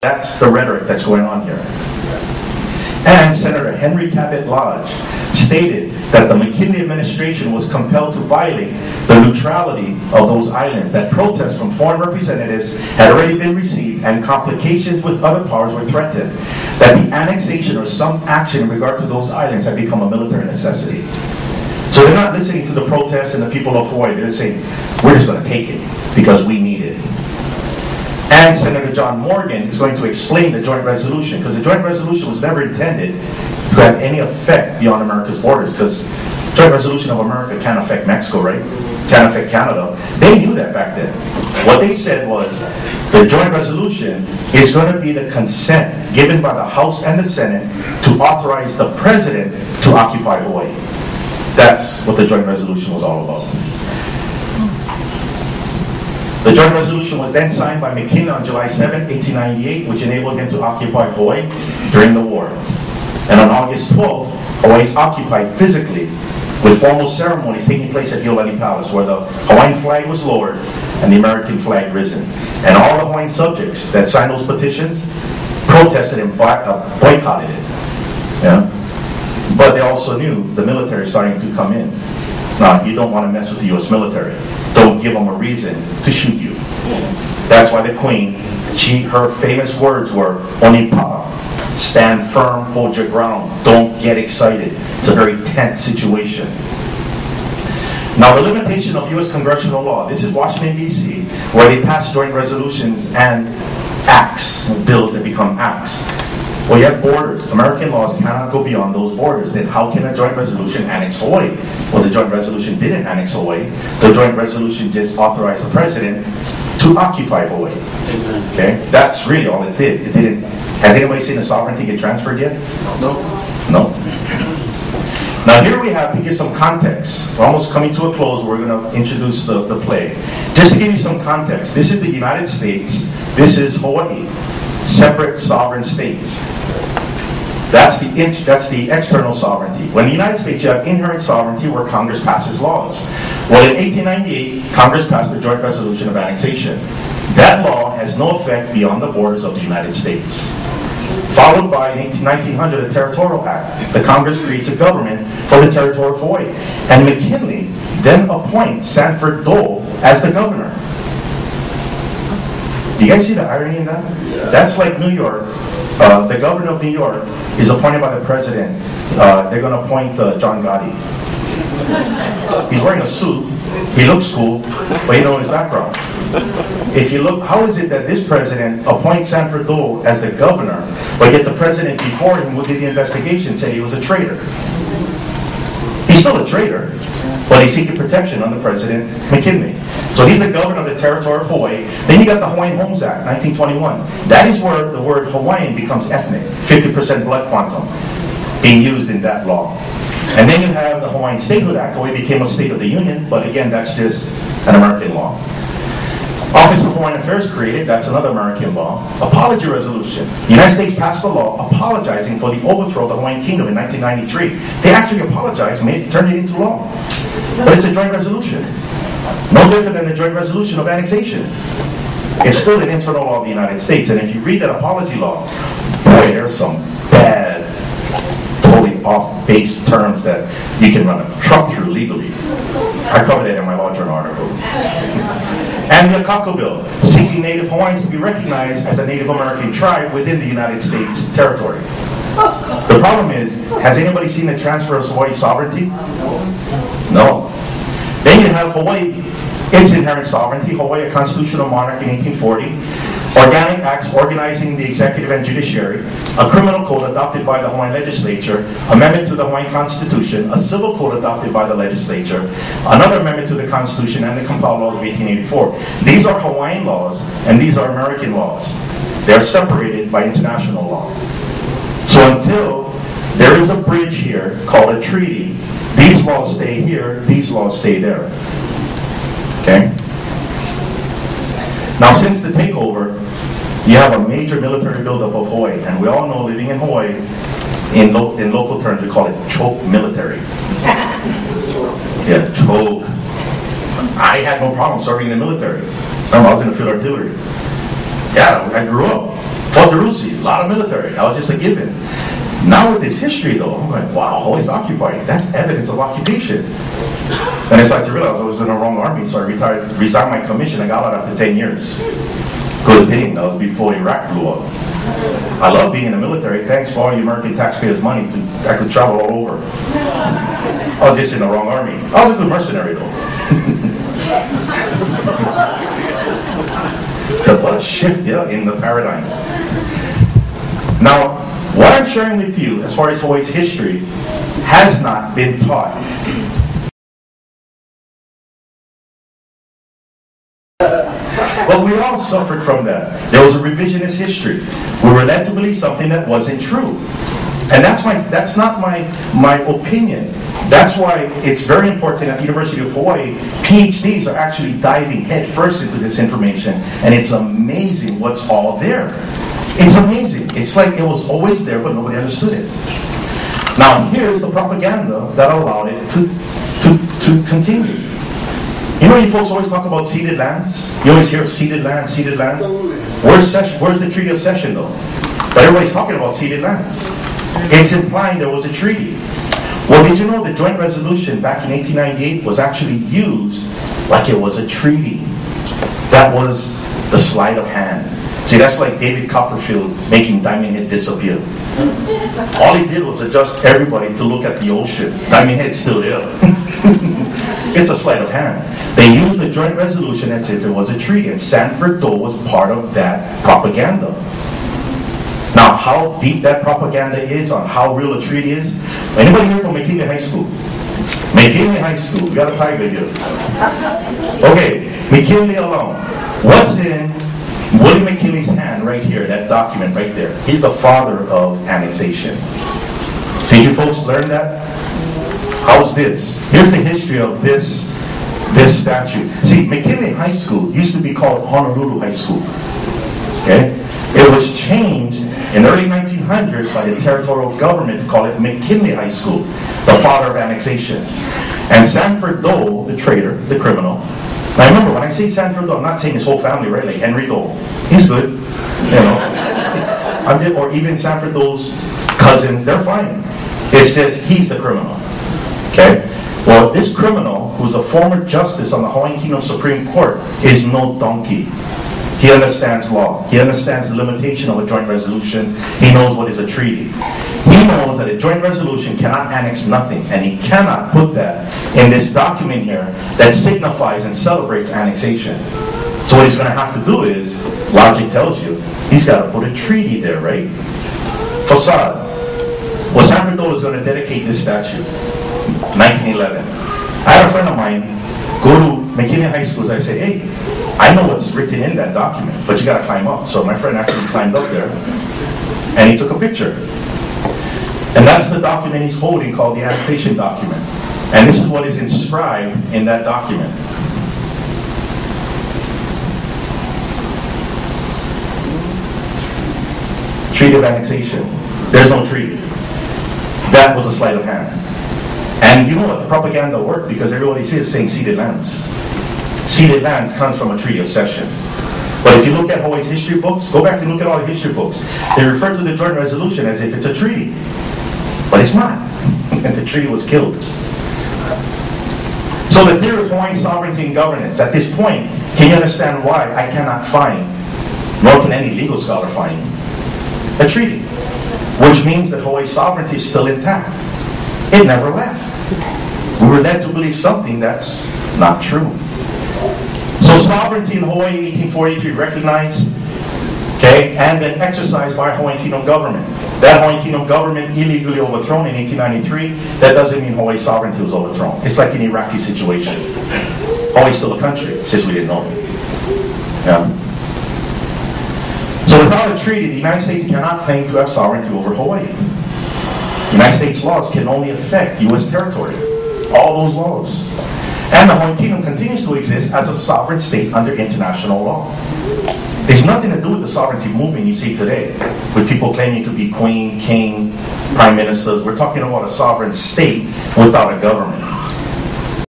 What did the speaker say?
That's the rhetoric that's going on here. And Senator Henry Cabot Lodge stated that the McKinley administration was compelled to violate the neutrality of those islands, that protests from foreign representatives had already been received and complications with other powers were threatened, that the annexation or some action in regard to those islands had become a military necessity. So they're not listening to the protests and the people of Hawaii. They're saying, we're just going to take it because we need it. And Senator John Morgan is going to explain the joint resolution, because the joint resolution was never intended to have any effect beyond America's borders, because the joint resolution of America can't affect Mexico, right? Can't affect Canada. They knew that back then. What they said was, the joint resolution is going to be the consent given by the House and the Senate to authorize the President to occupy Hawaii. That's what the joint resolution was all about. The joint resolution was then signed by McKinley on July 7, 1898, which enabled him to occupy Hawaii during the war. And on August 12th, Hawaii is occupied physically, with formal ceremonies taking place at the Iolani Palace, where the Hawaiian flag was lowered and the American flag risen. And all the Hawaiian subjects that signed those petitions protested and boycotted it. Yeah? But they also knew the military starting to come in. Now, you don't want to mess with the U.S. military. Don't give them a reason to shoot you. That's why the Queen, her famous words were, "Onipa, stand firm, hold your ground, don't get excited." It's a very tense situation. Now, the limitation of U.S. congressional law. This is Washington, D.C., where they pass joint resolutions and acts, bills that become acts. Well, you have borders. American laws cannot go beyond those borders. Then how can a joint resolution annex Hawaii? Well, the joint resolution didn't annex Hawaii. The joint resolution just authorized the President to occupy Hawaii. Okay? That's really all it did. It didn't. Has anybody seen the sovereignty get transferred yet? No. No. Now here we have, to give some context, we're almost coming to a close, we're going to introduce the play. Just to give you some context, this is the United States, this is Hawaii, separate sovereign states. That's the external sovereignty. When the United States, you have inherent sovereignty where Congress passes laws. Well, in 1898, Congress passed the Joint Resolution of Annexation. That law has no effect beyond the borders of the United States. Followed by, in 1900, the Territorial Act. The Congress creates a government for the territory of Hawaii. And McKinley then appoints Sanford Dole as the governor. Do you guys see the irony in that? Yeah. That's like New York. The governor of New York is appointed by the president. They're going to appoint John Gotti. He's wearing a suit. He looks cool, but you know his background. If you look, how is it that this president appoints Sanford Dole as the governor, but yet the president before him who did the investigation said he was a traitor? He's still a traitor, but he's seeking protection under President McKinley. So he's the governor of the territory of Hawaii. Then you got the Hawaiian Homes Act, 1921. That is where the word Hawaiian becomes ethnic, 50% blood quantum being used in that law. And then you have the Hawaiian Statehood Act, Hawaii became a state of the Union, but again, that's just an American law. Office of Hawaiian Affairs created, that's another American law. Apology resolution. The United States passed a law apologizing for the overthrow of the Hawaiian Kingdom in 1993. They actually apologized, turned it into law. But it's a joint resolution. No different than the joint resolution of annexation. It's still an internal law of the United States, and if you read that apology law, boy, there's some bad, totally off-base terms that you can run a truck through legally. I covered that in my law journal article. And the Akako Bill, seeking Native Hawaiians to be recognized as a Native American tribe within the United States territory. The problem is, has anybody seen the transfer of Hawaii sovereignty? No. Then you have Hawaii, its inherent sovereignty, Hawaii, a constitutional monarch in 1840, organic acts organizing the executive and judiciary, a criminal code adopted by the Hawaiian legislature, amendment to the Hawaiian Constitution, a civil code adopted by the legislature, another amendment to the Constitution, and the Compile Laws of 1884. These are Hawaiian laws, and these are American laws. They are separated by international law. So until there is a bridge here called a treaty, these laws stay here, these laws stay there. Okay? Now, since the takeover, you have a major military buildup of Hawaii, and we all know living in Hawaii, in local terms, we call it choke military. Yeah, choke. I had no problem serving in the military. I was in the field artillery. Yeah, I grew up. Fought the Rusi, a lot of military. That was just a given. Now with this history though, I'm like, wow, always occupied. That's evidence of occupation. And I started to realize I was in the wrong army, so I resigned my commission and got out after 10 years. Good thing, that was before Iraq blew up. I love being in the military. Thanks for all you American taxpayers' money. I could travel all over. I was just in the wrong army. I was a good mercenary though. What a shift, yeah, in the paradigm. Now, what I'm sharing with you as far as Hawaii's history has not been taught. But we all suffered from that. There was a revisionist history. We were led to believe something that wasn't true. And that's not my opinion. That's why it's very important at the University of Hawaii, PhDs are actually diving headfirst into this information, and it's amazing what's all there. It's amazing. It's like it was always there, but nobody understood it. Now here's the propaganda that allowed it to continue. You know, you folks always talk about ceded lands. You always hear ceded lands, ceded lands. Where's the Treaty of Cession though? But everybody's talking about ceded lands. It's implying there was a treaty. Well, did you know the joint resolution back in 1898 was actually used like it was a treaty? That was the sleight of hand. See, that's like David Copperfield making Diamond Head disappear. All he did was adjust everybody to look at the ocean. Diamond Head's still there. It's a sleight of hand. They used the joint resolution as if it was a treaty, and Sanford Dole was part of that propaganda. Now, how deep that propaganda is on how real a treaty is, anybody here from McKinley High School? McKinley High School, we got a tiger here. Okay, McKinley alone. What's in William McKinley's hand right here, that document right there? He's the father of annexation. So you folks learn that? How's this? Here's the history of this statue. See, McKinley High School used to be called Honolulu High School. Okay? It was changed in the early 1900s by the territorial government to call it McKinley High School, the father of annexation. And Sanford Dole, the traitor, the criminal. Now remember, when I say Sanford Dole, I'm not saying his whole family, right? Like Henry Dole. He's good, you know. Or even Sanford Dole's cousins, they're fine. It's just, he's the criminal. Okay? Well, this criminal, who's a former justice on the Hawaiian Kingdom Supreme Court, is no donkey. He understands law. He understands the limitation of a joint resolution. He knows what is a treaty. He knows that a joint resolution cannot annex nothing, and he cannot put that in this document here that signifies and celebrates annexation. So what he's going to have to do is, logic tells you, he's got to put a treaty there, right? Facade. Well, Sanford Dole is going to dedicate this statue, 1911. I had a friend of mine go to McKinley High School, I said, hey, I know what's written in that document, but you got to climb up. So my friend actually climbed up there, and he took a picture. And that's the document he's holding called the annexation document. And this is what is inscribed in that document. Treaty of annexation. There's no treaty. That was a sleight of hand. And you know what? The propaganda worked because everybody is saying ceded lands. Ceded lands comes from a Treaty of Cession. But if you look at Hawaii's history books, go back and look at all the history books. They refer to the joint resolution as if it's a treaty. But it's not. And the treaty was killed. So the theory of Hawaiian sovereignty and governance, at this point, can you understand why I cannot find, nor can any legal scholar find, a treaty? Which means that Hawaii's sovereignty is still intact. It never left. We were led to believe something that's not true. So sovereignty in Hawaii, 1843, recognized, okay, and then exercised by Hawaiian Kingdom government. That Hawaiian Kingdom government illegally overthrown in 1893. That doesn't mean Hawaii's sovereignty was overthrown. It's like an Iraqi situation. Hawaii's still a country, since we didn't know it. Yeah. So without a treaty, the United States cannot claim to have sovereignty over Hawaii. United States laws can only affect U.S. territory. All those laws. And the Hawaiian Kingdom continues to exist as a sovereign state under international law. It's nothing to do with the sovereignty movement you see today, with people claiming to be queen, king, prime ministers. We're talking about a sovereign state without a government.